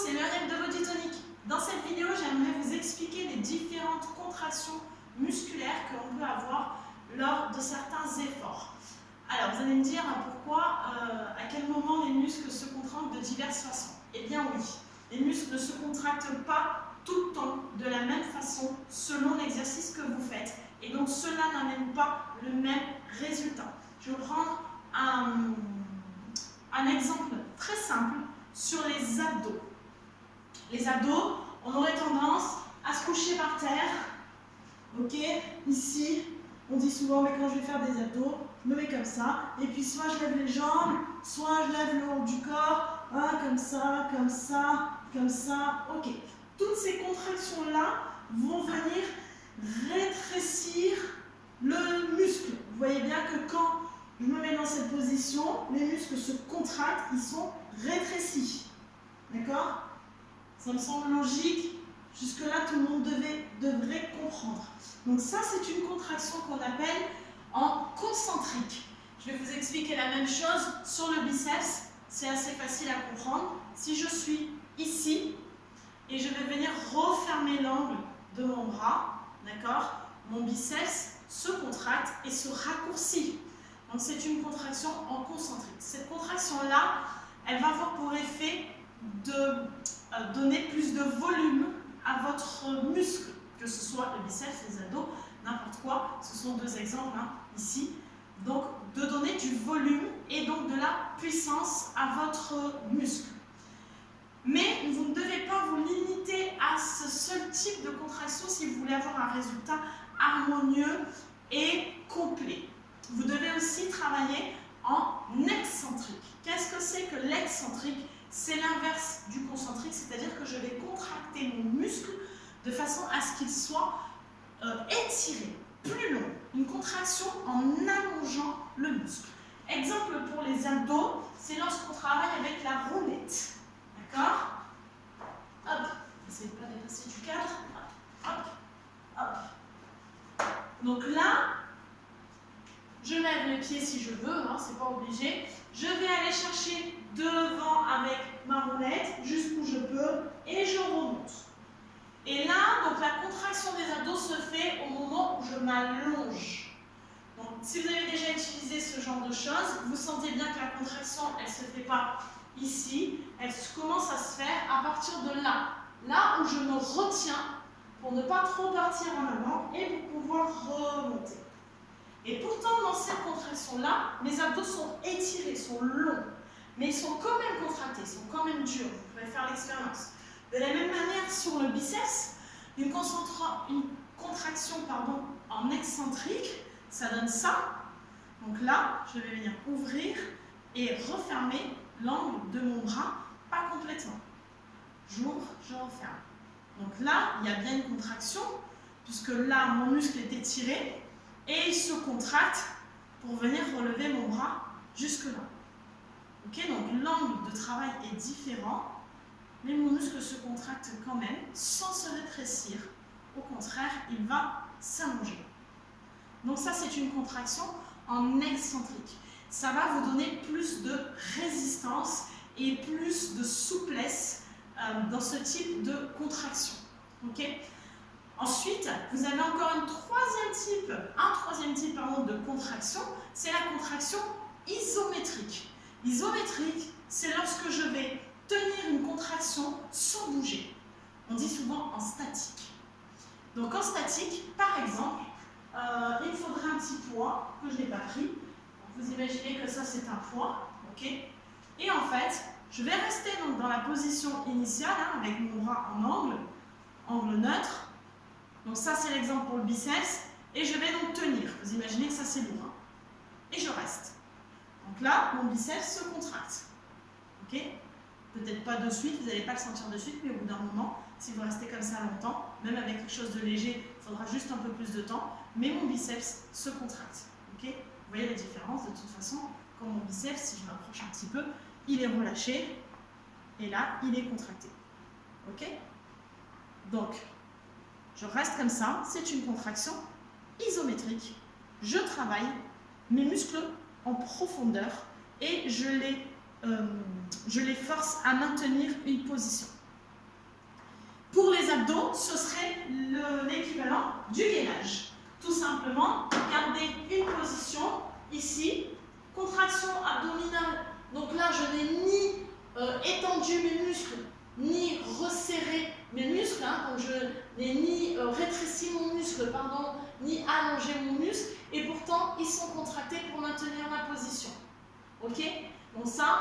c'est Muriel de Body Tonic. Dans cette vidéo, j'aimerais vous expliquer les différentes contractions musculaires que l'on peut avoir lors de certains efforts. Alors, vous allez me dire pourquoi, à quel moment les muscles se contractent de diverses façons. Eh bien oui, les muscles ne se contractent pas tout le temps de la même façon selon l'exercice que vous faites. Et donc, cela n'amène pas le même résultat. Je vais vous prendre un exemple très simple sur les abdos. Les abdos, on aurait tendance à se coucher par terre. Ok, ici, on dit souvent, mais quand je vais faire des abdos, je me mets comme ça. Et puis, soit je lève les jambes, soit je lève le haut du corps. Hein, comme ça, comme ça, comme ça. Ok. Toutes ces contractions-là vont venir rétrécir le muscle. Vous voyez bien que quand je me mets dans cette position, les muscles se contractent, ils sont rétrécis. D'accord? Ça me semble logique. Jusque-là, tout le monde devrait comprendre. Donc ça, c'est une contraction qu'on appelle en concentrique. Je vais vous expliquer la même chose sur le biceps. C'est assez facile à comprendre. Si je suis ici et je vais venir refermer l'angle de mon bras, d'accord, mon biceps se contracte et se raccourcit. Donc c'est une contraction en concentrique. Cette contraction-là, elle va avoir pour effet de donner plus de volume à votre muscle, que ce soit le biceps, les abdos, n'importe quoi. Ce sont deux exemples ici. Donc de donner du volume et donc de la puissance à votre muscle. Mais vous ne devez pas vous limiter à ce seul type de contraction si vous voulez avoir un résultat harmonieux et complet. Vous devez aussi travailler en excentrique. Qu'est-ce que c'est que l'excentrique? C'est l'inverse du concentrique, c'est-à-dire que je vais contracter mon muscle de façon à ce qu'il soit étiré, plus long. Une contraction en allongeant le muscle. Exemple pour les abdos, c'est lorsqu'on travaille avec la roulette. D'accord? Hop, essayez de ne pas dépasser du cadre. Hop, hop, hop. Donc là, je lève les pieds si je veux, c'est pas obligé. Je vais aller chercher devant avec ma roulette jusqu'où je peux et je remonte. Et là, donc la contraction des abdos se fait au moment où je m'allonge. Donc, si vous avez déjà utilisé ce genre de choses, vous sentez bien que la contraction, elle ne se fait pas ici, elle commence à se faire à partir de là. Là où je me retiens pour ne pas trop partir en avant et pour pouvoir remonter. Et pourtant, dans cette contraction-là, mes abdos sont étirés, sont longs, mais ils sont quand même contractés, ils sont quand même durs. Vous pouvez faire l'expérience. De la même manière, sur le biceps, une contraction en excentrique, ça donne ça. Donc là, je vais venir ouvrir et refermer l'angle de mon bras, pas complètement. J'ouvre, je referme. Donc là, il y a bien une contraction, puisque là, mon muscle est étiré, et il se contracte pour venir relever mon bras jusque-là. Ok, donc l'angle de travail est différent, mais mon muscle se contracte quand même sans se rétrécir. Au contraire, il va s'allonger. Donc ça, c'est une contraction en excentrique. Ça va vous donner plus de résistance et plus de souplesse dans ce type de contraction. Ok ? Ensuite, vous avez encore un troisième type de contraction, c'est la contraction isométrique. Isométrique, c'est lorsque je vais tenir une contraction sans bouger. On dit souvent en statique. Donc en statique, par exemple, il me faudrait un petit poids que je n'ai pas pris. Vous imaginez que ça c'est un poids, ok? Et en fait, je vais rester donc dans la position initiale avec mon bras en angle neutre. Donc ça c'est l'exemple pour le biceps, et je vais donc tenir. Vous imaginez que ça c'est lourd. Et je reste. Donc là, mon biceps se contracte. Ok? Peut-être pas de suite, vous n'allez pas le sentir de suite, mais au bout d'un moment, si vous restez comme ça longtemps, même avec quelque chose de léger, il faudra juste un peu plus de temps, mais mon biceps se contracte. Ok? Vous voyez la différence de toute façon, quand mon biceps, si je m'approche un petit peu, il est relâché, et là, il est contracté. Ok? Donc, je reste comme ça, c'est une contraction isométrique. Je travaille mes muscles en profondeur et je les force à maintenir une position. Pour les abdos, ce serait l'équivalent du gainage. Tout simplement, gardez une position ici, contraction abdominale. Donc là, je n'ai ni étendu mes muscles, ni resserré mes muscles, hein, donc je n'ai ni rétréci mon muscle, pardon, ni allongé mon muscle, et pourtant ils sont contractés pour maintenir ma position. Ok? Donc ça,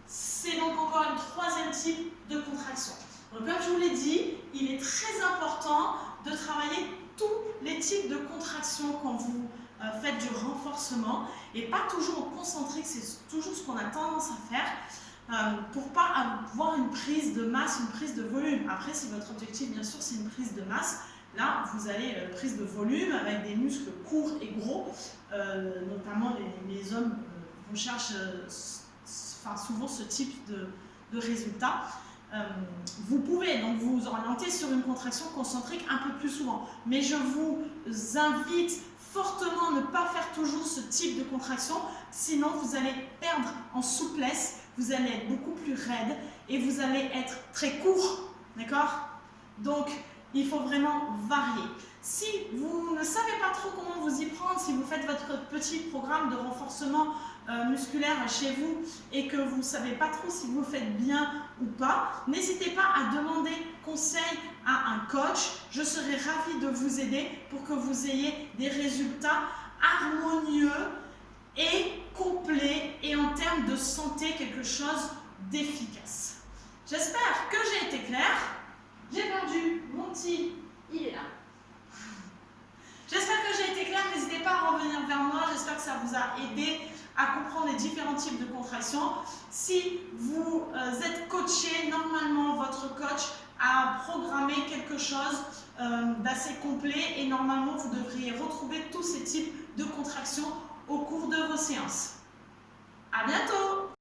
c'est donc encore un troisième type de contraction. Donc comme je vous l'ai dit, il est très important de travailler tous les types de contractions quand vous faites du renforcement, et pas toujours concentrique, c'est toujours ce qu'on a tendance à faire. Pour ne pas avoir une prise de masse, une prise de volume. Après, si votre objectif, bien sûr, c'est une prise de masse, là, vous allez prise de volume avec des muscles courts et gros. Notamment, les hommes recherchent souvent ce type de résultat. Vous pouvez donc vous orienter sur une contraction concentrique un peu plus souvent. Mais je vous invite fortement à ne pas faire toujours ce type de contraction, sinon vous allez perdre en souplesse, vous allez être beaucoup plus raide et vous allez être très court, d'accord? Donc, il faut vraiment varier. Si vous ne savez pas trop comment vous y prendre, si vous faites votre petit programme de renforcement musculaire chez vous et que vous ne savez pas trop si vous le faites bien ou pas, n'hésitez pas à demander conseil à un coach. Je serai ravie de vous aider pour que vous ayez des résultats harmonieux et complet et en termes de santé, quelque chose d'efficace. J'espère que j'ai été claire. J'ai perdu mon petit, il est là. J'espère que j'ai été claire, n'hésitez pas à revenir vers moi, j'espère que ça vous a aidé à comprendre les différents types de contractions. Si vous êtes coaché, normalement votre coach a programmé quelque chose d'assez complet et normalement vous devriez retrouver tous ces types de contractions au cours de vos séances. À bientôt!